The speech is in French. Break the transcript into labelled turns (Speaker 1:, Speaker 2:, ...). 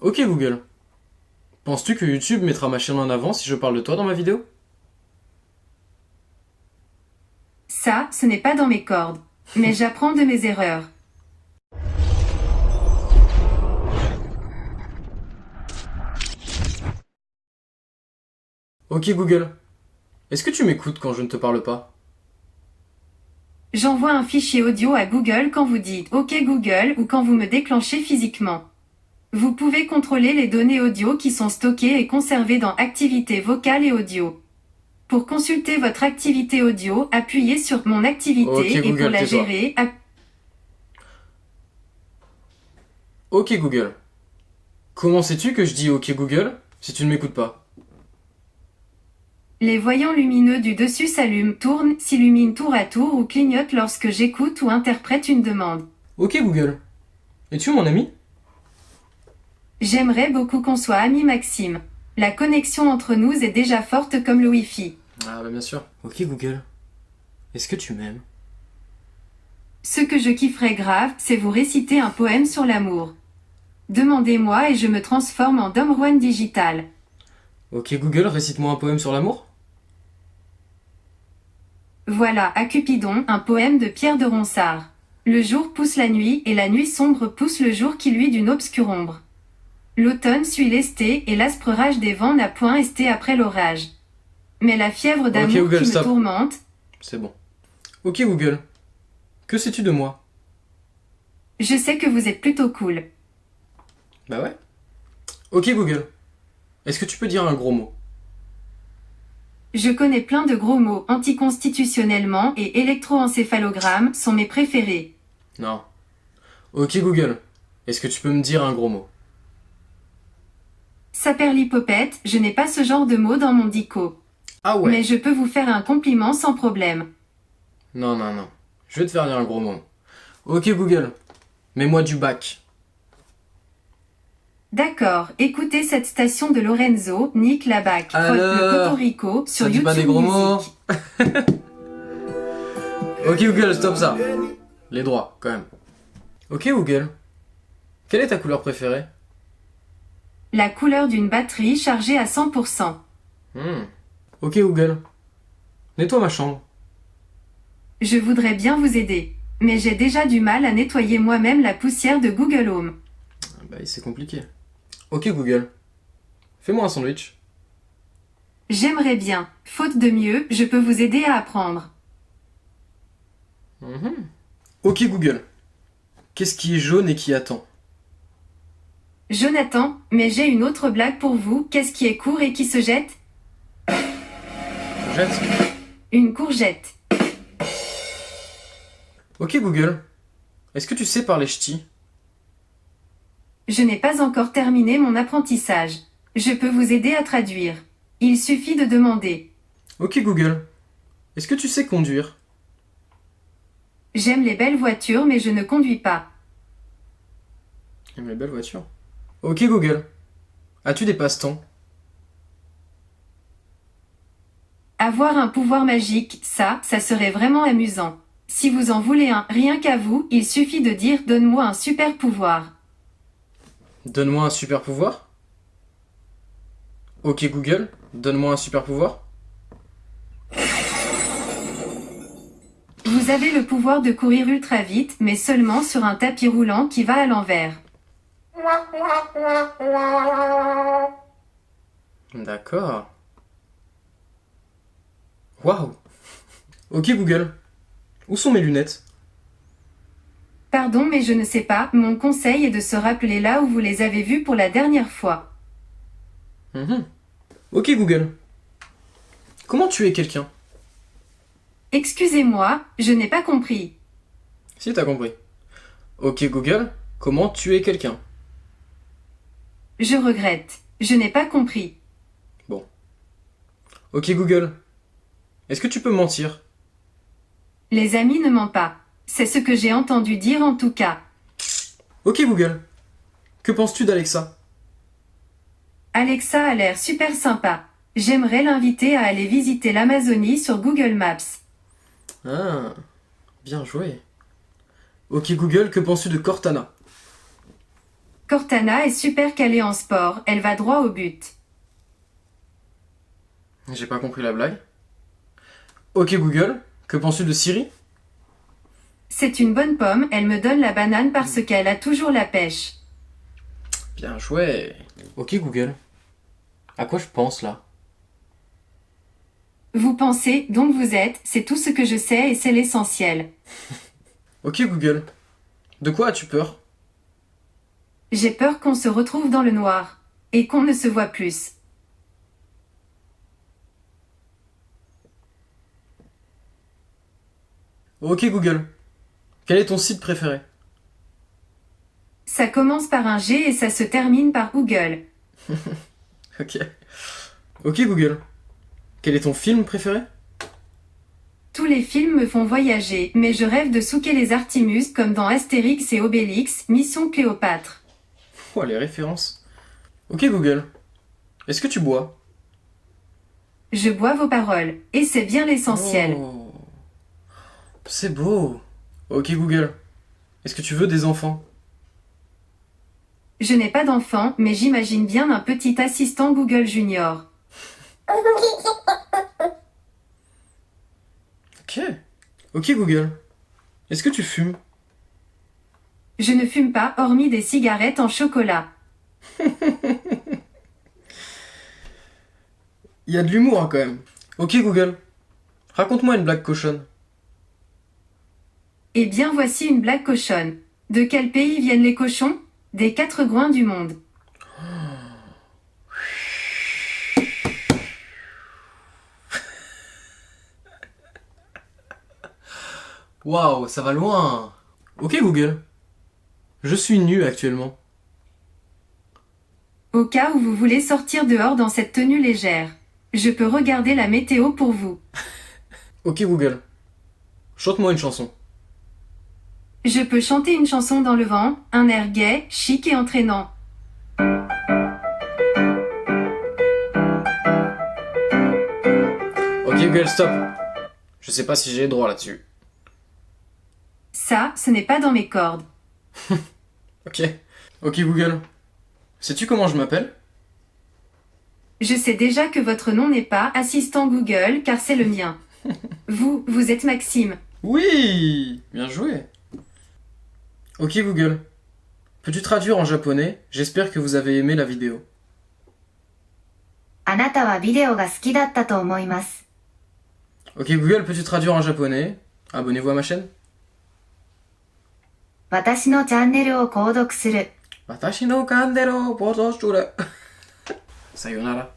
Speaker 1: Ok Google, penses-tu que YouTube mettra ma chaîne en avant si je parle de toi dans ma vidéo?
Speaker 2: Ça, ce n'est pas dans mes cordes. Mais j'apprends de mes erreurs.
Speaker 1: Ok Google, est-ce que tu m'écoutes quand je ne te parle pas?
Speaker 2: J'envoie un fichier audio à Google quand vous dites OK Google ou quand vous me déclenchez physiquement. Vous pouvez contrôler les données audio qui sont stockées et conservées dans Activité vocale et audio. Pour consulter votre activité audio, appuyez sur Mon
Speaker 1: Ok
Speaker 2: activité et pour
Speaker 1: Google,
Speaker 2: la
Speaker 1: tais-toi.
Speaker 2: gérer,
Speaker 1: Ok Google, comment sais-tu que je dis ok Google si tu ne m'écoutes pas?
Speaker 2: les voyants lumineux du dessus s'allument, tournent, s'illuminent tour à tour ou clignotent lorsque j'écoute ou interprète une demande.
Speaker 1: Ok Google, es-tu mon ami?
Speaker 2: J'aimerais beaucoup qu'on soit amis Maxime. La connexion entre nous est déjà forte comme le Wi-Fi.
Speaker 1: Ah bah bien sûr. Ok Google, est-ce que tu m'aimes?
Speaker 2: Ce que je kifferais grave, c'est vous réciter un poème sur l'amour. Demandez-moi et je me transforme en Dom Juan digital.
Speaker 1: Ok Google, récite-moi un poème sur l'amour.
Speaker 2: Voilà, à Cupidon, un poème de Pierre de Ronsard. Le jour pousse la nuit et la nuit sombre pousse le jour qui luit d'une obscure ombre. L'automne suit l'esté et l'aspre rage des vents n'a point esté après l'orage. Mais la fièvre
Speaker 1: Ok
Speaker 2: d'amour
Speaker 1: Google,
Speaker 2: qui me
Speaker 1: stop.
Speaker 2: tourmente,
Speaker 1: C'est bon. Ok Google, que sais-tu de moi?
Speaker 2: je sais que vous êtes plutôt cool.
Speaker 1: Bah ouais. Ok Google, est-ce que tu peux dire un gros mot?
Speaker 2: Je connais plein de gros mots anticonstitutionnellement et électroencéphalogramme sont mes préférés.
Speaker 1: Non. Ok Google, est-ce que tu peux me dire un gros mot?
Speaker 2: Saperlipopette, je n'ai pas ce genre de mots dans mon dico.
Speaker 1: Ah
Speaker 2: Mais
Speaker 1: ouais.
Speaker 2: je peux vous faire un compliment sans problème.
Speaker 1: Non, non, non. Je vais te faire dire un gros mot. Ok Google, mets-moi du bac.
Speaker 2: D'accord, écoutez cette station de Lorenzo, Nick Labac, frotte le
Speaker 1: Alors,
Speaker 2: Cocorico sur
Speaker 1: ça dit pas des
Speaker 2: YouTube
Speaker 1: gros mots?
Speaker 2: Music.
Speaker 1: Ok Google, stop ça. Les droits, quand même. Ok Google, quelle est ta couleur préférée?
Speaker 2: La couleur d'une batterie chargée à 100%.
Speaker 1: Hmm. Ok Google, nettoie ma chambre.
Speaker 2: Je voudrais bien vous aider. Mais j'ai déjà du mal à nettoyer moi-même la poussière de Google Home.
Speaker 1: Ah bah c'est compliqué. Ok Google, fais-moi un sandwich.
Speaker 2: J'aimerais bien. Faute de mieux, je peux vous aider à apprendre.
Speaker 1: Mhm. Ok Google, qu'est-ce qui est jaune et qui attend?
Speaker 2: Jonathan, mais j'ai une autre blague pour vous. Qu'est-ce qui est court et qui se jette?
Speaker 1: Jette.
Speaker 2: Une courgette.
Speaker 1: Ok Google, est-ce que tu sais parler ch'ti?
Speaker 2: Je n'ai pas encore terminé mon apprentissage. Je peux vous aider à traduire. Il suffit de demander.
Speaker 1: Ok Google, est-ce que tu sais conduire?
Speaker 2: J'aime les belles voitures mais je ne conduis pas.
Speaker 1: J'aime les belles voitures. Ok Google, as-tu des passe-temps?
Speaker 2: Avoir un pouvoir magique, ça serait vraiment amusant. Si vous en voulez un, rien qu'à vous, il suffit de dire donne-moi un super pouvoir.
Speaker 1: Donne-moi un super pouvoir? Ok Google, donne-moi un super pouvoir?
Speaker 2: Vous avez le pouvoir de courir ultra vite, mais seulement sur un tapis roulant qui va à l'envers.
Speaker 1: D'accord. Waouh. Ok Google, où sont mes lunettes?
Speaker 2: Pardon mais je ne sais pas, mon conseil est de se rappeler là où vous les avez vues pour la dernière fois.
Speaker 1: Mhm. Ok Google, comment tuer quelqu'un?
Speaker 2: Excusez-moi, je n'ai pas compris.
Speaker 1: Si t'as compris. Ok Google, comment tuer quelqu'un?
Speaker 2: Je regrette. Je n'ai pas compris.
Speaker 1: Bon. Ok Google, est-ce que tu peux mentir?
Speaker 2: Les amis ne mentent pas. C'est ce que j'ai entendu dire en tout cas.
Speaker 1: Ok Google, que penses-tu d'Alexa?
Speaker 2: Alexa a l'air super sympa. J'aimerais l'inviter à aller visiter l'Amazonie sur Google Maps.
Speaker 1: Ah, bien joué. Ok Google, que penses-tu de Cortana?
Speaker 2: Cortana est super calée en sport, elle va droit au but.
Speaker 1: J'ai pas compris la blague. Ok Google, que penses-tu de Siri?
Speaker 2: C'est une bonne pomme, elle me donne la banane parce qu'elle a toujours la pêche.
Speaker 1: Bien joué. Ok Google, à quoi je pense là?
Speaker 2: Vous pensez, donc vous êtes, c'est tout ce que je sais et c'est l'essentiel.
Speaker 1: Ok Google, de quoi as-tu peur?
Speaker 2: J'ai peur qu'on se retrouve dans le noir. Et qu'on ne se voit plus.
Speaker 1: Ok Google, quel est ton site préféré?
Speaker 2: Ça commence par un G et ça se termine par Google.
Speaker 1: Ok. Ok Google, quel est ton film préféré?
Speaker 2: Tous les films me font voyager, mais je rêve de souquer les Artimus comme dans Astérix et Obélix, Mission Cléopâtre.
Speaker 1: Oh les références. Ok Google, est-ce que tu bois?
Speaker 2: Je bois vos paroles, et c'est bien l'essentiel.
Speaker 1: Oh, c'est beau. Ok Google, est-ce que tu veux des enfants?
Speaker 2: Je n'ai pas d'enfant, mais j'imagine bien un petit assistant Google Junior.
Speaker 1: Ok. Ok Google, est-ce que tu fumes?
Speaker 2: Je ne fume pas, hormis des cigarettes en chocolat.
Speaker 1: Il y a de l'humour hein, quand même. Ok Google, raconte-moi une blague cochonne.
Speaker 2: Eh bien voici une blague cochonne. De quel pays viennent les cochons? Des quatre coins du monde.
Speaker 1: Waouh, ça va loin. Ok Google, je suis nu actuellement.
Speaker 2: Au cas où vous voulez sortir dehors dans cette tenue légère. Je peux regarder la météo pour vous.
Speaker 1: Ok Google, chante-moi une chanson.
Speaker 2: Je peux chanter une chanson dans le vent, un air gai, chic et entraînant.
Speaker 1: Ok Google, stop. Je sais pas si j'ai les droits là-dessus.
Speaker 2: Ça, ce n'est pas dans mes cordes.
Speaker 1: Ok. Ok Google, sais-tu comment je m'appelle?
Speaker 2: Je sais déjà que votre nom n'est pas assistant Google car c'est le mien. Vous êtes Maxime.
Speaker 1: Oui, bien joué. Ok Google, peux-tu traduire en japonais? J'espère que vous avez aimé la vidéo.
Speaker 3: あなたはビデオが好きだったと思います。
Speaker 1: Ok Google, peux-tu traduire en japonais? Abonnez-vous à ma chaîne.
Speaker 3: 私のチャンネルを購読する。
Speaker 1: Watashi no kandero bozo shura. Sayonara.